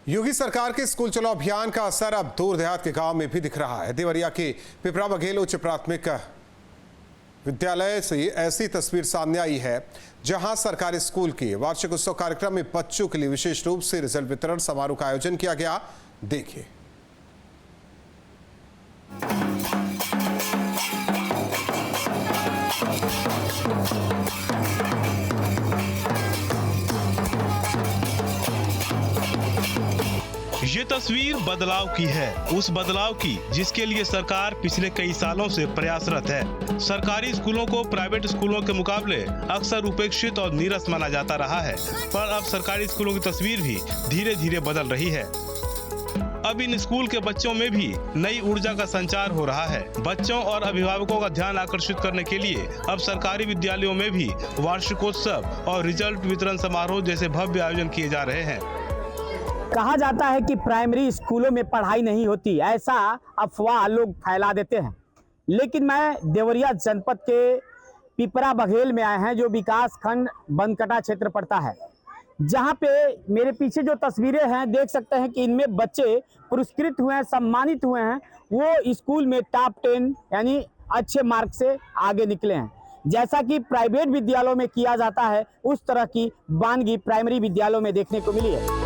योगी सरकार के स्कूल चलो अभियान का असर अब दूर देहात के गांव में भी दिख रहा है। देवरिया के पिपरा बघेल उच्च प्राथमिक विद्यालय से ऐसी तस्वीर सामने आई है जहां सरकारी स्कूल के वार्षिक उत्सव कार्यक्रम में बच्चों के लिए विशेष रूप से रिजल्ट वितरण समारोह का आयोजन किया गया। देखिए। ये तस्वीर बदलाव की है, उस बदलाव की जिसके लिए सरकार पिछले कई सालों से प्रयासरत है। सरकारी स्कूलों को प्राइवेट स्कूलों के मुकाबले अक्सर उपेक्षित और नीरस माना जाता रहा है, पर अब सरकारी स्कूलों की तस्वीर भी धीरे धीरे बदल रही है। अब इन स्कूल के बच्चों में भी नई ऊर्जा का संचार हो रहा है। बच्चों और अभिभावकों का ध्यान आकर्षित करने के लिए अब सरकारी विद्यालयों में भी वार्षिकोत्सव और रिजल्ट वितरण समारोह जैसे भव्य आयोजन किए जा रहे हैं। कहा जाता है कि प्राइमरी स्कूलों में पढ़ाई नहीं होती, ऐसा अफवाह लोग फैला देते हैं। लेकिन मैं देवरिया जनपद के पिपरा बघेल में आए हैं, जो विकास खंड बनकटा क्षेत्र पड़ता है, जहां पे मेरे पीछे जो तस्वीरें हैं देख सकते हैं कि इनमें बच्चे पुरस्कृत हुए हैं, सम्मानित हुए हैं। वो स्कूल में टॉप 10 यानी अच्छे मार्क से आगे निकले हैं। जैसा कि प्राइवेट विद्यालयों में किया जाता है, उस तरह की वानगी प्राइमरी विद्यालयों में देखने को मिली है।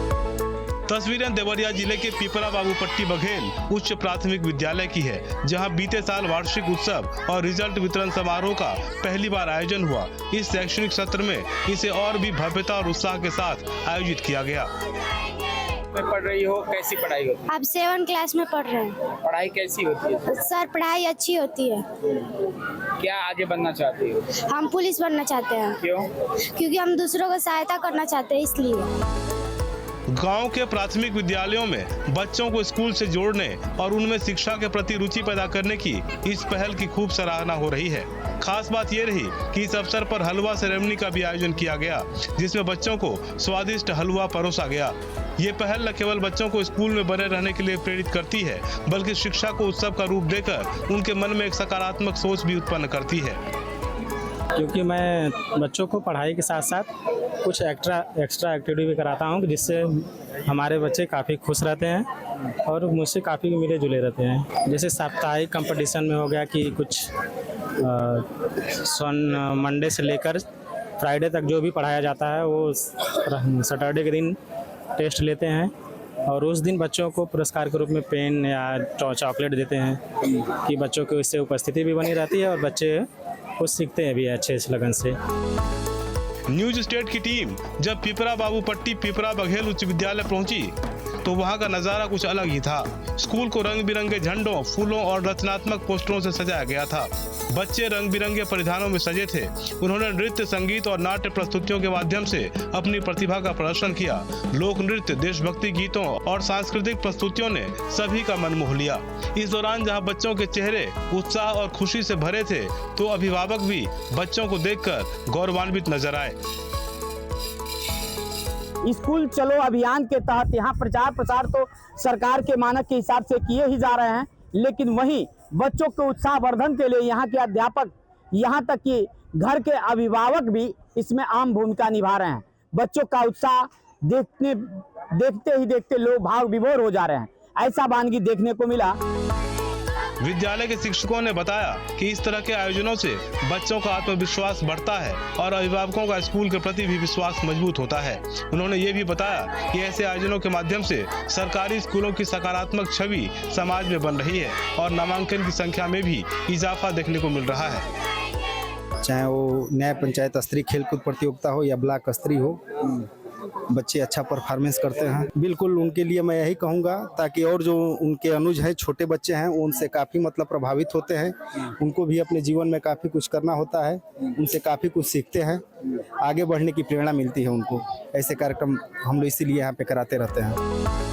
तस्वीरें देवरिया जिले के पिपरा बाबूपट्टी बघेल उच्च प्राथमिक विद्यालय की है, जहां बीते साल वार्षिक उत्सव और रिजल्ट वितरण समारोह का पहली बार आयोजन हुआ। इस शैक्षणिक सत्र में इसे और भी भव्यता और उत्साह के साथ आयोजित किया गया। पढ़ रही हो, कैसी पढ़ाई होती है? अब 7 क्लास में पढ़ रहे हैं। पढ़ाई कैसी होती है? सर पढ़ाई अच्छी होती है। क्या आगे बनना चाहती हो? हम पुलिस बनना चाहते हैं। क्यों? क्योंकि हम दूसरों को सहायता करना चाहते हैं, इसलिए। गांव के प्राथमिक विद्यालयों में बच्चों को स्कूल से जोड़ने और उनमें शिक्षा के प्रति रुचि पैदा करने की इस पहल की खूब सराहना हो रही है। खास बात ये रही कि इस अवसर पर हलवा सेरेमनी का भी आयोजन किया गया, जिसमें बच्चों को स्वादिष्ट हलवा परोसा गया। ये पहल न केवल बच्चों को स्कूल में बने रहने के लिए प्रेरित करती है, बल्कि शिक्षा को उत्सव का रूप देकर उनके मन में एक सकारात्मक सोच भी उत्पन्न करती है। क्योंकि मैं बच्चों को पढ़ाई के साथ साथ कुछ एक्स्ट्रा एक्टिविटी भी कराता हूँ, जिससे हमारे बच्चे काफ़ी खुश रहते हैं और मुझसे काफ़ी मिले जुले रहते हैं। जैसे साप्ताहिक कंपटीशन में हो गया कि कुछ मंडे से लेकर फ्राइडे तक जो भी पढ़ाया जाता है, वो सैटरडे के दिन टेस्ट लेते हैं और उस दिन बच्चों को पुरस्कार के रूप में पेन या चॉकलेट देते हैं कि बच्चों की इससे उपस्थिति भी बनी रहती है और बच्चे कुछ सीखते हैं भी अच्छे लगन से। न्यूज स्टेट की टीम जब पिपरा बाबूपट्टी पिपरा बघेल उच्च विद्यालय पहुंची तो वहां का नजारा कुछ अलग ही था। स्कूल को रंग बिरंगे झंडों, फूलों और रचनात्मक पोस्टरों से सजाया गया था। बच्चे रंग बिरंगे परिधानों में सजे थे। उन्होंने नृत्य, संगीत और नाट्य प्रस्तुतियों के माध्यम से अपनी प्रतिभा का प्रदर्शन किया। लोक नृत्य, देशभक्ति गीतों और सांस्कृतिक प्रस्तुतियों ने सभी का मन मोह लिया। इस दौरान जहां बच्चों के चेहरे उत्साह और खुशी से भरे थे, तो अभिभावक भी बच्चों को देखकर गौरवान्वित नजर आए। स्कूल चलो अभियान के तहत यहाँ प्रचार प्रसार तो सरकार के मानक के हिसाब से किए ही जा रहे हैं, लेकिन वहीं बच्चों के उत्साहवर्धन के लिए यहाँ के अध्यापक, यहाँ तक कि घर के अभिभावक भी इसमें अहम भूमिका निभा रहे हैं। बच्चों का उत्साह देखते ही देखते लोग भाव विभोर हो जा रहे हैं। ऐसा वानगी देखने को मिला। विद्यालय के शिक्षकों ने बताया कि इस तरह के आयोजनों से बच्चों का आत्मविश्वास बढ़ता है और अभिभावकों का स्कूल के प्रति भी विश्वास मजबूत होता है। उन्होंने ये भी बताया कि ऐसे आयोजनों के माध्यम से सरकारी स्कूलों की सकारात्मक छवि समाज में बन रही है और नामांकन की संख्या में भी इजाफा देखने को मिल रहा है। चाहे वो न्याय पंचायत स्तरीय खेलकूद प्रतियोगिता हो या ब्लॉक स्तरीय हो, बच्चे अच्छा परफॉर्मेंस करते हैं। बिल्कुल उनके लिए मैं यही कहूँगा, ताकि और जो उनके अनुज हैं, छोटे बच्चे हैं, उनसे काफ़ी प्रभावित होते हैं। उनको भी अपने जीवन में काफ़ी कुछ करना होता है, उनसे काफ़ी कुछ सीखते हैं, आगे बढ़ने की प्रेरणा मिलती है उनको। ऐसे कार्यक्रम हम लोग इसीलिए यहाँ पे कराते रहते हैं।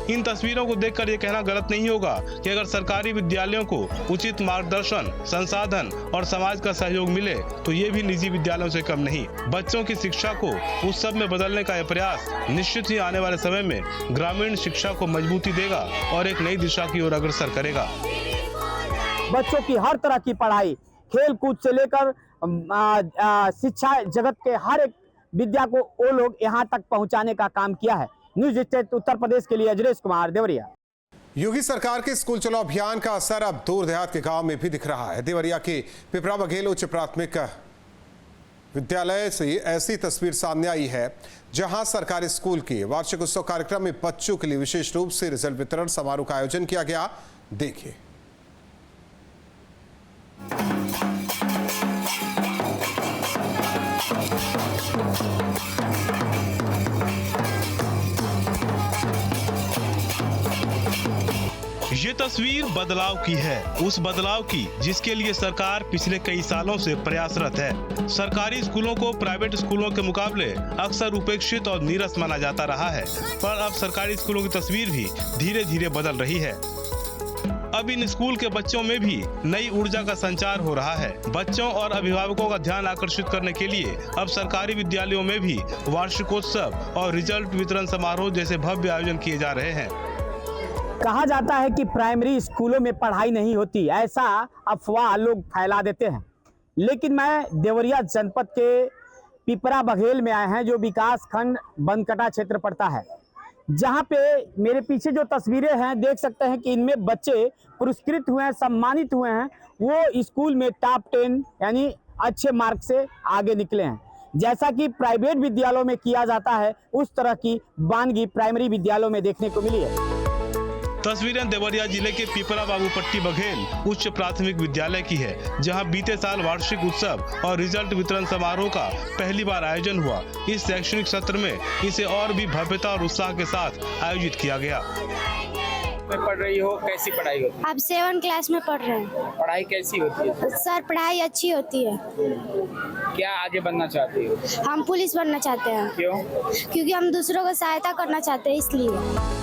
इन तस्वीरों को देखकर ये कहना गलत नहीं होगा कि अगर सरकारी विद्यालयों को उचित मार्गदर्शन, संसाधन और समाज का सहयोग मिले तो ये भी निजी विद्यालयों से कम नहीं। बच्चों की शिक्षा को उत्सव में बदलने का यह प्रयास निश्चित ही आने वाले समय में ग्रामीण शिक्षा को मजबूती देगा और एक नई दिशा की ओर अग्रसर करेगा। बच्चों की हर तरह की पढ़ाई, खेल कूद से लेकर शिक्षा जगत के हर एक विद्या को वो लोग यहाँ तक पहुँचाने का काम किया है। न्यूज स्टेट उत्तर प्रदेश के लिए अजरेश कुमार देवरिया। योगी सरकार के स्कूल चलो अभियान का असर अब दूर देहात के गांव में भी दिख रहा है। देवरिया के पिपरा बघेल उच्च प्राथमिक विद्यालय से ऐसी तस्वीर सामने आई है जहां सरकारी स्कूल के वार्षिक उत्सव कार्यक्रम में बच्चों के लिए विशेष रूप से रिजल्ट वितरण समारोह का आयोजन किया गया। देखिए। ये तस्वीर बदलाव की है, उस बदलाव की जिसके लिए सरकार पिछले कई सालों से प्रयासरत है। सरकारी स्कूलों को प्राइवेट स्कूलों के मुकाबले अक्सर उपेक्षित और नीरस माना जाता रहा है, पर अब सरकारी स्कूलों की तस्वीर भी धीरे धीरे बदल रही है। अब इन स्कूल के बच्चों में भी नई ऊर्जा का संचार हो रहा है। बच्चों और अभिभावकों का ध्यान आकर्षित करने के लिए अब सरकारी विद्यालयों में भी वार्षिकोत्सव और रिजल्ट वितरण समारोह जैसे भव्य आयोजन किए जा रहे हैं। कहा जाता है कि प्राइमरी स्कूलों में पढ़ाई नहीं होती, ऐसा अफवाह लोग फैला देते हैं। लेकिन मैं देवरिया जनपद के पिपरा बघेल में आए हैं, जो विकास खंड बनकटा क्षेत्र पड़ता है, जहां पे मेरे पीछे जो तस्वीरें हैं देख सकते हैं कि इनमें बच्चे पुरस्कृत हुए हैं, सम्मानित हुए हैं। वो स्कूल में टॉप 10 यानी अच्छे मार्क से आगे निकले हैं। जैसा कि प्राइवेट विद्यालयों में किया जाता है, उस तरह की वानगी प्राइमरी विद्यालयों में देखने को मिली है। तस्वीरें देवरिया जिले के पिपरा बाबूपट्टी बघेल उच्च प्राथमिक विद्यालय की है, जहां बीते साल वार्षिक उत्सव और रिजल्ट वितरण समारोह का पहली बार आयोजन हुआ। इस शैक्षणिक सत्र में इसे और भी भव्यता और उत्साह के साथ आयोजित किया गया। में पढ़ रही हो, कैसी पढ़ाई होती आप 7 क्लास में पढ़ रहे हैं। है? पढ़ाई कैसी होती है? सर पढ़ाई अच्छी होती है। क्या आगे बनना चाहती हो? हम पुलिस बनना चाहते हैं। क्यों? क्योंकि हम दूसरों को सहायता करना चाहते हैं, इसलिए।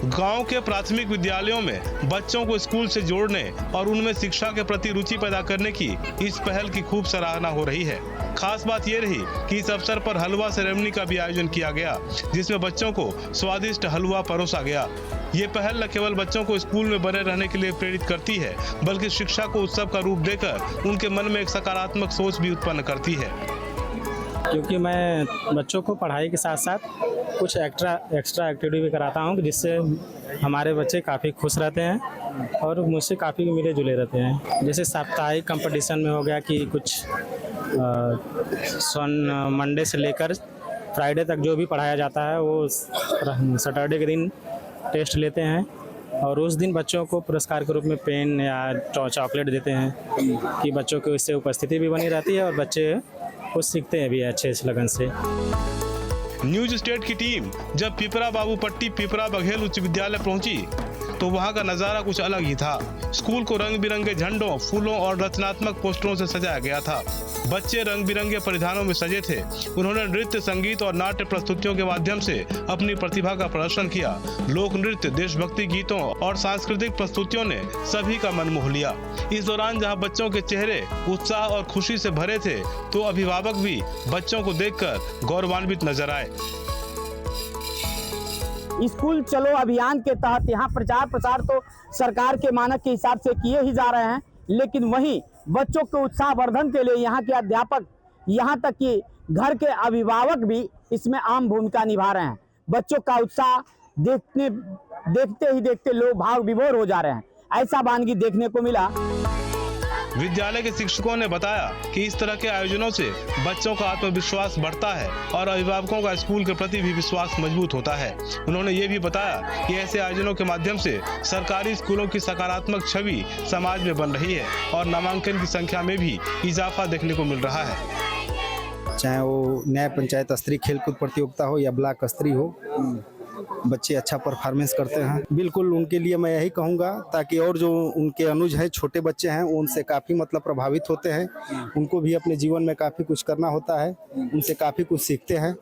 गांव के प्राथमिक विद्यालयों में बच्चों को स्कूल से जोड़ने और उनमें शिक्षा के प्रति रुचि पैदा करने की इस पहल की खूब सराहना हो रही है। खास बात ये रही कि इस अवसर पर हलवा सेरेमनी का भी आयोजन किया गया, जिसमें बच्चों को स्वादिष्ट हलवा परोसा गया। ये पहल न केवल बच्चों को स्कूल में बने रहने के लिए प्रेरित करती है, बल्कि शिक्षा को उत्सव का रूप देकर उनके मन में एक सकारात्मक सोच भी उत्पन्न करती है। क्योंकि मैं बच्चों को पढ़ाई के साथ साथ कुछ एक्स्ट्रा एक्टिविटी भी कराता हूँ, जिससे हमारे बच्चे काफ़ी खुश रहते हैं और मुझसे काफ़ी मिले जुले रहते हैं। जैसे साप्ताहिक कंपटीशन में हो गया कि कुछ मंडे से लेकर फ्राइडे तक जो भी पढ़ाया जाता है वो सैटरडे के दिन टेस्ट लेते हैं, और उस दिन बच्चों को पुरस्कार के रूप में पेन या चॉकलेट देते हैं कि बच्चों की इससे उपस्थिति भी बनी रहती है और बच्चे कुछ सीखते हैं भी अच्छे लगन से। न्यूज स्टेट की टीम जब पिपरा बाबूपट्टी पिपरा बघेल उच्च विद्यालय पहुंची तो वहां का नजारा कुछ अलग ही था। स्कूल को रंग बिरंगे झंडों, फूलों और रचनात्मक पोस्टरों से सजाया गया था। बच्चे रंग बिरंगे परिधानों में सजे थे। उन्होंने नृत्य, संगीत और नाट्य प्रस्तुतियों के माध्यम से अपनी प्रतिभा का प्रदर्शन किया। लोक नृत्य, देशभक्ति गीतों और सांस्कृतिक प्रस्तुतियों ने सभी का मन मोह लिया। इस दौरान जहां बच्चों के चेहरे उत्साह और खुशी से भरे थे, तो अभिभावक भी बच्चों को देखकर गौरवान्वित नजर आए। स्कूल चलो अभियान के तहत यहाँ प्रचार प्रसार तो सरकार के मानक के हिसाब से किए ही जा रहे हैं, लेकिन वहीं बच्चों के उत्साहवर्धन के लिए यहाँ के अध्यापक, यहाँ तक कि घर के अभिभावक भी इसमें आम भूमिका निभा रहे हैं। बच्चों का उत्साह देखते ही देखते लोग भाव विभोर हो जा रहे हैं। ऐसा वानगी देखने को मिला। विद्यालय के शिक्षकों ने बताया कि इस तरह के आयोजनों से बच्चों का आत्मविश्वास बढ़ता है और अभिभावकों का स्कूल के प्रति भी विश्वास मजबूत होता है। उन्होंने ये भी बताया कि ऐसे आयोजनों के माध्यम से सरकारी स्कूलों की सकारात्मक छवि समाज में बन रही है और नामांकन की संख्या में भी इजाफा देखने को मिल रहा है। चाहे वो न्याय पंचायत स्तरीय खेलकूद प्रतियोगिता हो या ब्लॉक स्तरीय हो, बच्चे अच्छा परफॉर्मेंस करते हैं। बिल्कुल उनके लिए मैं यही कहूँगा, ताकि और जो उनके अनुज हैं, छोटे बच्चे हैं, उनसे काफ़ी प्रभावित होते हैं। उनको भी अपने जीवन में काफ़ी कुछ करना होता है, उनसे काफ़ी कुछ सीखते हैं,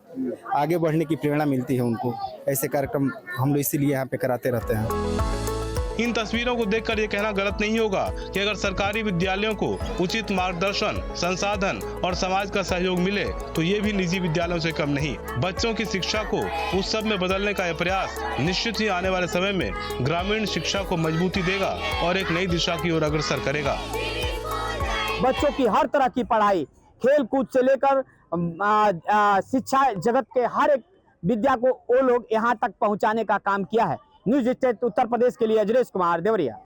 आगे बढ़ने की प्रेरणा मिलती है उनको। ऐसे कार्यक्रम हम लोग इसीलिए यहाँ पे कराते रहते हैं। इन तस्वीरों को देखकर ये कहना गलत नहीं होगा कि अगर सरकारी विद्यालयों को उचित मार्गदर्शन, संसाधन और समाज का सहयोग मिले तो ये भी निजी विद्यालयों से कम नहीं। बच्चों की शिक्षा को उत्सव में बदलने का यह प्रयास निश्चित ही आने वाले समय में ग्रामीण शिक्षा को मजबूती देगा और एक नई दिशा की ओर अग्रसर करेगा। बच्चों की हर तरह की पढ़ाई, खेल कूद से लेकर शिक्षा जगत के हर एक विद्या को वो लोग यहाँ तक पहुँचाने का काम किया है। न्यूज स्टेट उत्तर प्रदेश के लिए अजरेश कुमार देवरिया।